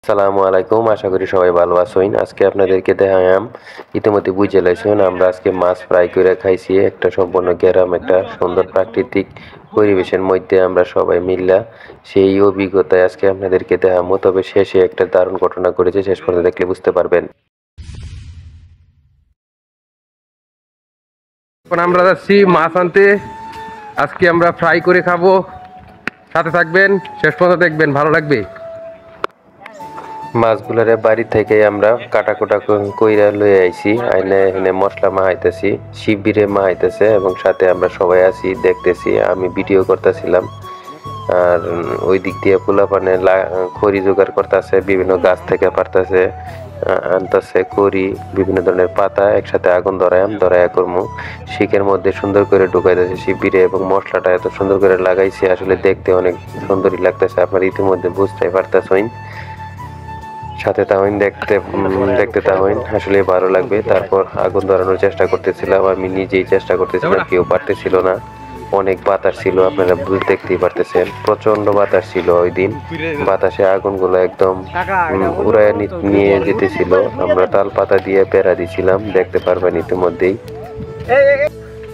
সালামু আলাইকুম, আশা করি সবাই ভালো আছেন। আজকে আপনাদেরকে দেখাইলাম, ইতিমধ্যে বুঝে লাইছেন আমরা আজকে মাছ ফ্রাই করে খাইছি। একটা সম্পূর্ণ গ্রাম, একটা সুন্দর প্রাকৃতিক পরিবেশের মধ্যে আমরা সবাই মিললা সেই অভিজ্ঞতায় আজকে আপনাদেরকে দেখাবো। তবে শেষে একটা দারুণ ঘটনা ঘটেছে, শেষ পর্যন্ত দেখলে বুঝতে পারবেন। এখন আমরা যাচ্ছি মাছ আনতে। আজকে আমরা ফ্রাই করে খাবো, সাথে থাকবেন, শেষ পর্যন্ত দেখবেন, ভালো লাগবে। মাছগুলারে বাড়ি থেকে আমরা কাটাকুটা কইরা লয়ে আইছি, আইনে এখানে মশলা মাহাইতেছি, শিবিরে মাহাইতেছে এবং সাথে আমরা সবাই আছি দেখতেছি। আমি ভিডিও করতেছিলাম আর ওই দিক দিয়ে পোলাপানে খড়ি জোগাড় করতেছে, বিভিন্ন গাছ থেকে পারতেছে, আনতেছে খড়ি, বিভিন্ন ধরনের পাতা একসাথে আগুন ধরায়া করমু। শিকের মধ্যে সুন্দর করে ঢুকাইতেছে শিবিরে এবং মশলাটা এত সুন্দর করে লাগাইছে, আসলে দেখতে অনেক সুন্দরই লাগতেছে। আপনার ইতিমধ্যে বুঝতেই পারতেছেন, সাথে তাহইন দেখতে তাহইন আসলে ভালো লাগবে। তারপর আগুন ধরানোর চেষ্টা করতেছিলাম, আমি নিজেই চেষ্টা করতেছিলাম, কেউ পারতেছিল না। অনেক বাতাস ছিল, আপনারা দেখতেই পারতেছেন, প্রচন্ড বাতাস ছিল ওই দিন। বাতাসে আগুনগুলো একদম উড়ায় নিয়ে যেতেছিল। আমরা তাল পাতা দিয়ে পেড়া দিছিলাম, দেখতে পারবেন ইতিমধ্যেই।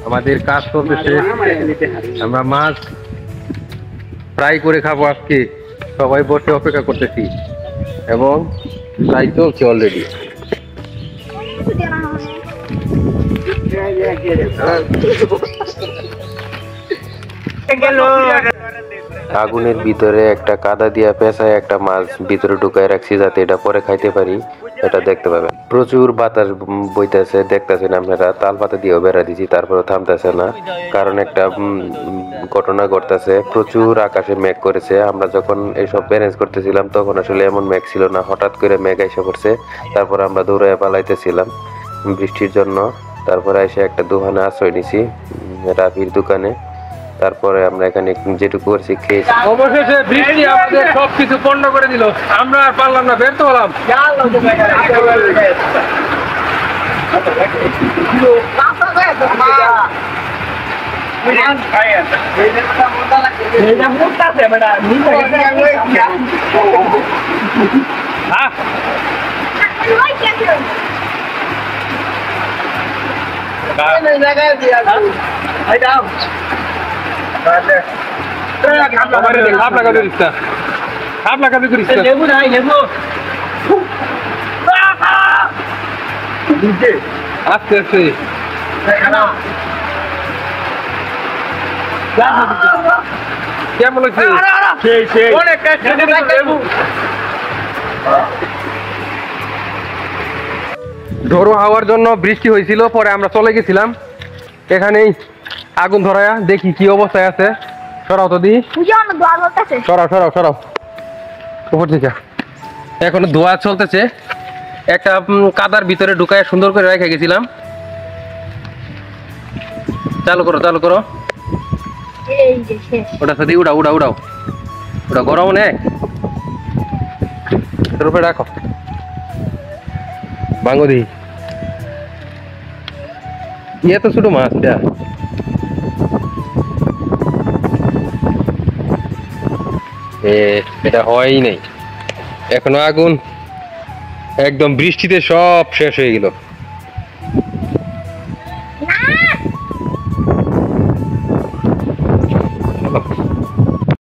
আমাদের কাজ চলতেছে, আমরা মাছ ফ্রাই করে খাবো আজকে। সবাই বসে অপেক্ষা করতেছি এবং ফ্রাই চলছে অলরেডি। আগুনের ভিতরে একটা কাদা দিয়া পেঁচায় একটা মাছ ভিতরে ঢুকায় রাখছি, যাতে এটা পরে খাইতে পারি। এটা দেখতে পাবেন, প্রচুর বাতাস বইতেছে, দেখতেছেন আপনারা। তাল পাতা দিয়েও বেড়া দিছি, তারপরে থামতেছে না, কারণ একটা ঘটনা ঘটতেছে। প্রচুর আকাশে মেঘ করেছে। আমরা যখন এইসব ম্যানেজ করতেছিলাম তখন আসলে এমন মেঘ ছিল না, হঠাৎ করে মেঘ এসে পড়ছে। তারপর আমরা দৌড়ায় পালাইতেছিলাম বৃষ্টির জন্য। তারপরে এসে একটা দোকানে আশ্রয় নিছি, রাফির দোকানে। তারপরে আমরা এখানে যেটুকু করছি খেয়েছি। অবশেষে বৃষ্টি আমাদের সবকিছু পণ্ড করে দিল, আমরা আর পারলাম না, ব্যর্থ হলাম। আস্তে আস্তে কেমন হচ্ছে? ঝড়ো হাওয়ার জন্য বৃষ্টি হয়েছিল, পরে আমরা চলে গেছিলাম। এখানেই আগুন ধরায়া দেখি কি অবস্থায় আছে। সরাও তো দি, সরাও সরাও সরাও উপর থেকে। এখনো ধোয়া চলতেছে। একটা কাদার ভিতরে ঢুকায় সুন্দর করে রেখে গেছিলাম। চালু করো চালু করো, ওটা সাথে উড়াও উড়াও উড়াও, ওটা গরম অনেক, রূপে রাখো ভাঙো দি। ইয়ে তো ছোট মাছ, এটা হয়ই নাই এখনো। আগুন একদম বৃষ্টিতে সব শেষ হয়ে গেল।